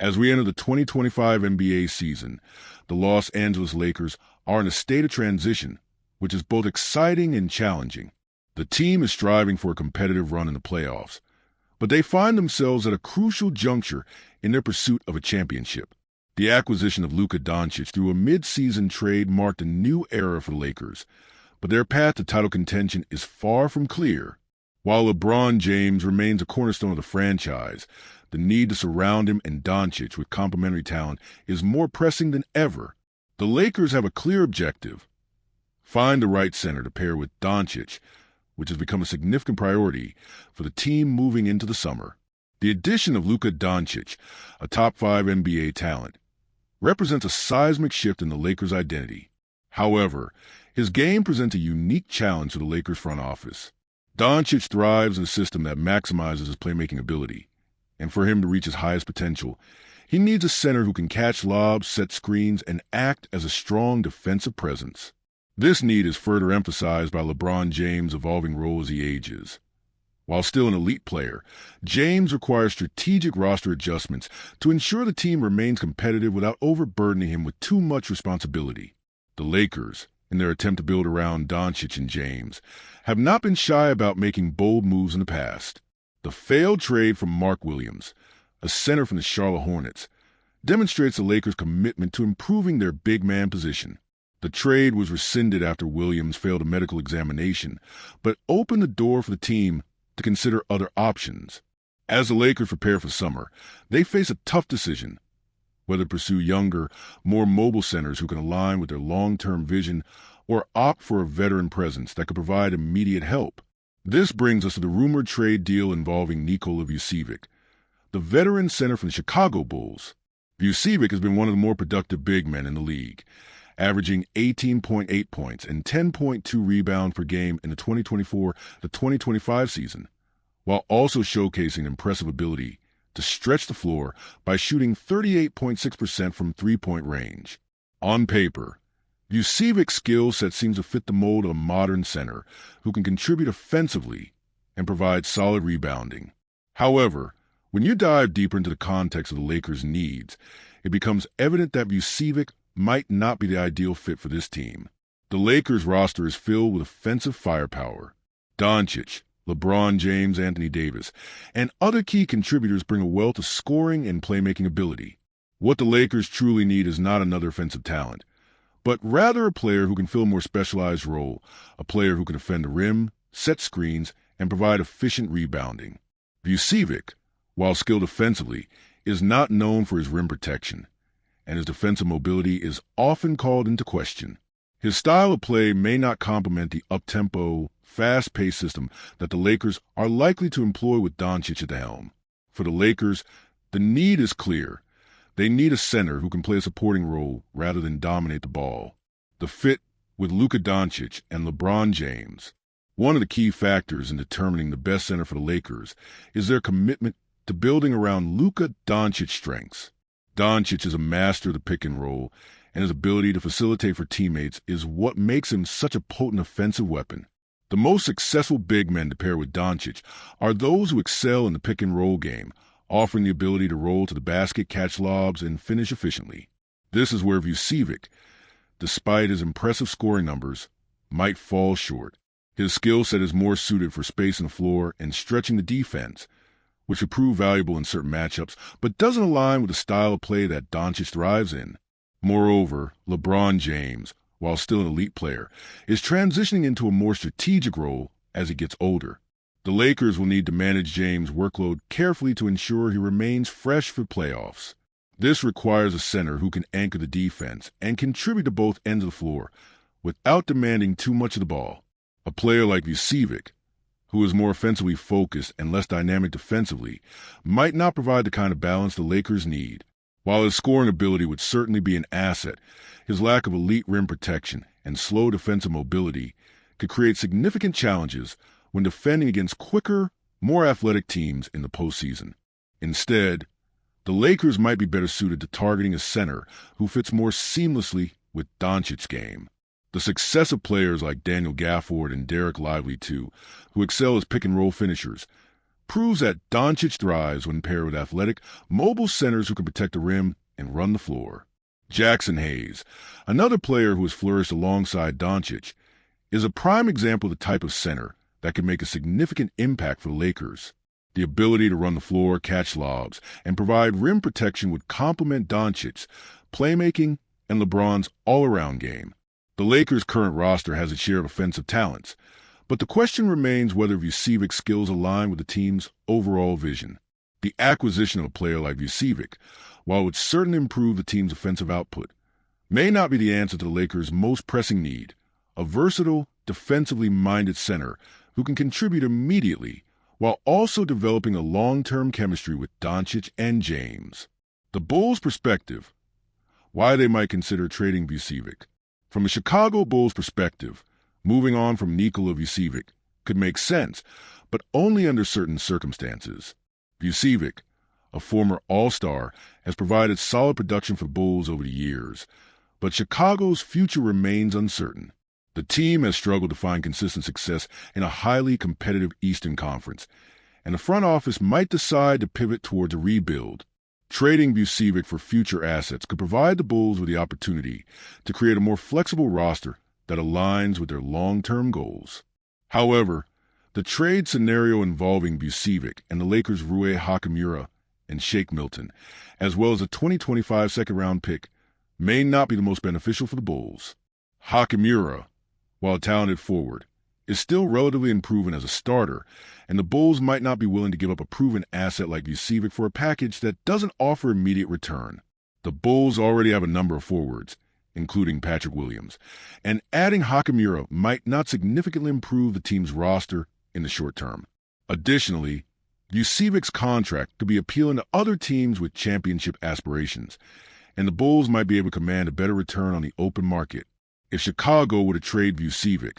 As we enter the 2025 NBA season, the Los Angeles Lakers are in a state of transition, which is both exciting and challenging. The team is striving for a competitive run in the playoffs, but they find themselves at a crucial juncture in their pursuit of a championship. The acquisition of Luka Doncic through a mid-season trade marked a new era for the Lakers, but their path to title contention is far from clear. While LeBron James remains a cornerstone of the franchise, the need to surround him and Doncic with complementary talent is more pressing than ever. The Lakers have a clear objective: find the right center to pair with Doncic, which has become a significant priority for the team moving into the summer. The addition of Luka Doncic, a top-5 NBA talent, represents a seismic shift in the Lakers' identity. However, his game presents a unique challenge to the Lakers front office. Doncic thrives in a system that maximizes his playmaking ability, and for him to reach his highest potential, he needs a center who can catch lobs, set screens, and act as a strong defensive presence. This need is further emphasized by LeBron James' evolving role as he ages. While still an elite player, James requires strategic roster adjustments to ensure the team remains competitive without overburdening him with too much responsibility. The Lakers, in their attempt to build around Doncic and James, have not been shy about making bold moves in the past. The failed trade from Mark Williams, a center from the Charlotte Hornets, demonstrates the Lakers' commitment to improving their big man position. The trade was rescinded after Williams failed a medical examination, but opened the door for the team to consider other options. As the Lakers prepare for summer, they face a tough decision: whether to pursue younger, more mobile centers who can align with their long-term vision or opt for a veteran presence that could provide immediate help. This brings us to the rumored trade deal involving Nikola Vucevic, the veteran center from the Chicago Bulls. Vucevic has been one of the more productive big men in the league, averaging 18.8 points and 10.2 rebounds per game in the 2024-2025 season, while also showcasing impressive ability to stretch the floor by shooting 38.6% from three-point range. On paper, Vucevic's skill set seems to fit the mold of a modern center who can contribute offensively and provide solid rebounding. However, when you dive deeper into the context of the Lakers' needs, it becomes evident that Vucevic might not be the ideal fit for this team. The Lakers' roster is filled with offensive firepower. Doncic, LeBron James, Anthony Davis, and other key contributors bring a wealth of scoring and playmaking ability. What the Lakers truly need is not another offensive talent, but rather a player who can fill a more specialized role, a player who can defend the rim, set screens, and provide efficient rebounding. Vucevic, while skilled offensively, is not known for his rim protection, and his defensive mobility is often called into question. His style of play may not complement the up-tempo, fast-paced system that the Lakers are likely to employ with Doncic at the helm. For the Lakers, the need is clear. They need a center who can play a supporting role rather than dominate the ball. The fit with Luka Doncic and LeBron James. One of the key factors in determining the best center for the Lakers is their commitment to building around Luka Doncic's strengths. Doncic is a master of the pick and roll, and his ability to facilitate for teammates is what makes him such a potent offensive weapon. The most successful big men to pair with Doncic are those who excel in the pick and roll game, offering the ability to roll to the basket, catch lobs, and finish efficiently. This is where Vucevic, despite his impressive scoring numbers, might fall short. His skill set is more suited for spacing the floor and stretching the defense, which would prove valuable in certain matchups, but doesn't align with the style of play that Doncic thrives in. Moreover, LeBron James, while still an elite player, is transitioning into a more strategic role as he gets older. The Lakers will need to manage James' workload carefully to ensure he remains fresh for playoffs. This requires a center who can anchor the defense and contribute to both ends of the floor without demanding too much of the ball. A player like Vucevic, who is more offensively focused and less dynamic defensively, might not provide the kind of balance the Lakers need. While his scoring ability would certainly be an asset, his lack of elite rim protection and slow defensive mobility could create significant challenges when defending against quicker, more athletic teams in the postseason. Instead, the Lakers might be better suited to targeting a center who fits more seamlessly with Doncic's game. The success of players like Daniel Gafford and Derek Lively, too, who excel as pick-and-roll finishers, proves that Doncic thrives when paired with athletic, mobile centers who can protect the rim and run the floor. Jackson Hayes, another player who has flourished alongside Doncic, is a prime example of the type of center that can make a significant impact for the Lakers. The ability to run the floor, catch lobs, and provide rim protection would complement Doncic's playmaking and LeBron's all-around game. The Lakers' current roster has its share of offensive talents, but the question remains whether Vucevic's skills align with the team's overall vision. The acquisition of a player like Vucevic, while it would certainly improve the team's offensive output, may not be the answer to the Lakers' most pressing need, a versatile, defensively minded center who can contribute immediately while also developing a long-term chemistry with Doncic and James. The Bulls' perspective, why they might consider trading Vucevic. From a Chicago Bulls perspective, moving on from Nikola Vucevic could make sense, but only under certain circumstances. Vucevic, a former All-Star, has provided solid production for the Bulls over the years, but Chicago's future remains uncertain. The team has struggled to find consistent success in a highly competitive Eastern Conference, and the front office might decide to pivot towards a rebuild. Trading Vucevic for future assets could provide the Bulls with the opportunity to create a more flexible roster that aligns with their long-term goals. However, the trade scenario involving Vucevic and the Lakers' Rui Hachimura and Shake Milton, as well as a 2025 second-round pick, may not be the most beneficial for the Bulls. Hachimura, while a talented forward, is still relatively unproven as a starter, and the Bulls might not be willing to give up a proven asset like Vucevic for a package that doesn't offer immediate return. The Bulls already have a number of forwards, including Patrick Williams, and adding Hachimura might not significantly improve the team's roster in the short term. Additionally, Vucevic's contract could be appealing to other teams with championship aspirations, and the Bulls might be able to command a better return on the open market. If Chicago were to trade Vucevic,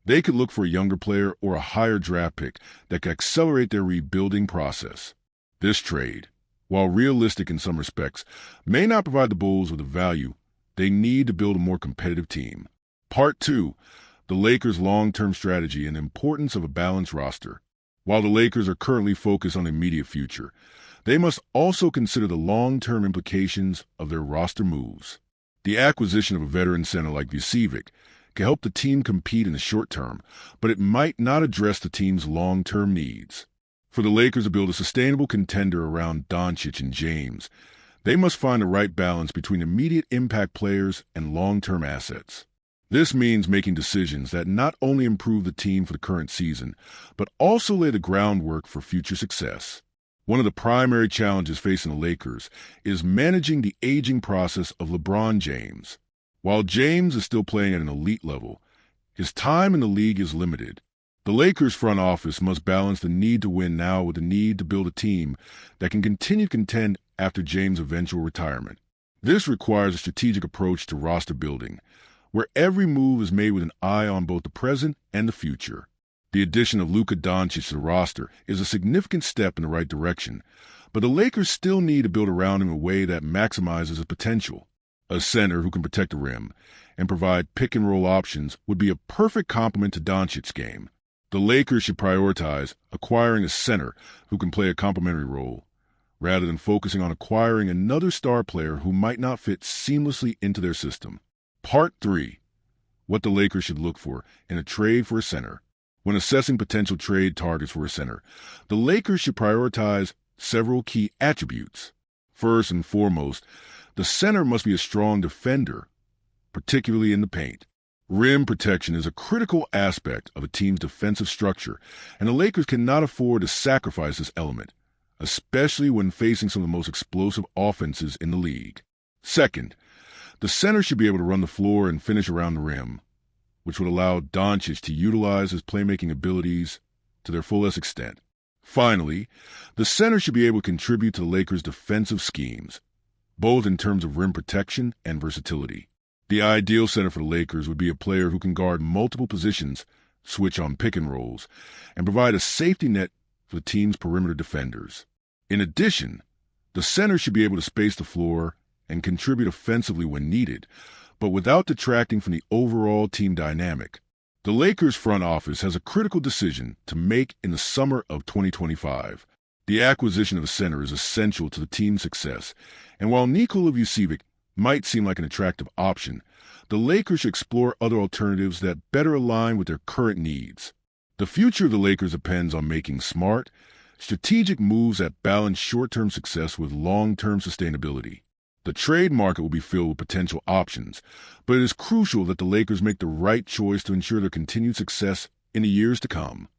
they could look for a younger player or a higher draft pick that could accelerate their rebuilding process. This trade, while realistic in some respects, may not provide the Bulls with the value they need to build a more competitive team. Part 2. The Lakers' long-term strategy and the importance of a balanced roster. While the Lakers are currently focused on the immediate future, they must also consider the long-term implications of their roster moves. The acquisition of a veteran center like Vucevic can help the team compete in the short term, but it might not address the team's long-term needs. For the Lakers to build a sustainable contender around Doncic and James, they must find the right balance between immediate impact players and long-term assets. This means making decisions that not only improve the team for the current season, but also lay the groundwork for future success. One of the primary challenges facing the Lakers is managing the aging process of LeBron James. While James is still playing at an elite level, his time in the league is limited. The Lakers front office must balance the need to win now with the need to build a team that can continue to contend after James' eventual retirement. This requires a strategic approach to roster building, where every move is made with an eye on both the present and the future. The addition of Luka Doncic to the roster is a significant step in the right direction, but the Lakers still need to build around him in a way that maximizes his potential. A center who can protect the rim and provide pick-and-roll options would be a perfect complement to Doncic's game. The Lakers should prioritize acquiring a center who can play a complementary role, rather than focusing on acquiring another star player who might not fit seamlessly into their system. Part 3. What the Lakers should look for in a trade for a center. When assessing potential trade targets for a center, the Lakers should prioritize several key attributes. First and foremost, the center must be a strong defender, particularly in the paint. Rim protection is a critical aspect of a team's defensive structure, and the Lakers cannot afford to sacrifice this element, especially when facing some of the most explosive offenses in the league. Second, the center should be able to run the floor and finish around the rim, which would allow Doncic to utilize his playmaking abilities to their fullest extent. Finally, the center should be able to contribute to the Lakers' defensive schemes, both in terms of rim protection and versatility. The ideal center for the Lakers would be a player who can guard multiple positions, switch on pick and rolls, and provide a safety net for the team's perimeter defenders. In addition, the center should be able to space the floor and contribute offensively when needed, but without detracting from the overall team dynamic. The Lakers front office has a critical decision to make in the summer of 2025. The acquisition of a center is essential to the team's success, and while Nikola Vucevic might seem like an attractive option, the Lakers should explore other alternatives that better align with their current needs. The future of the Lakers depends on making smart, strategic moves that balance short-term success with long-term sustainability. The trade market will be filled with potential options, but it is crucial that the Lakers make the right choice to ensure their continued success in the years to come.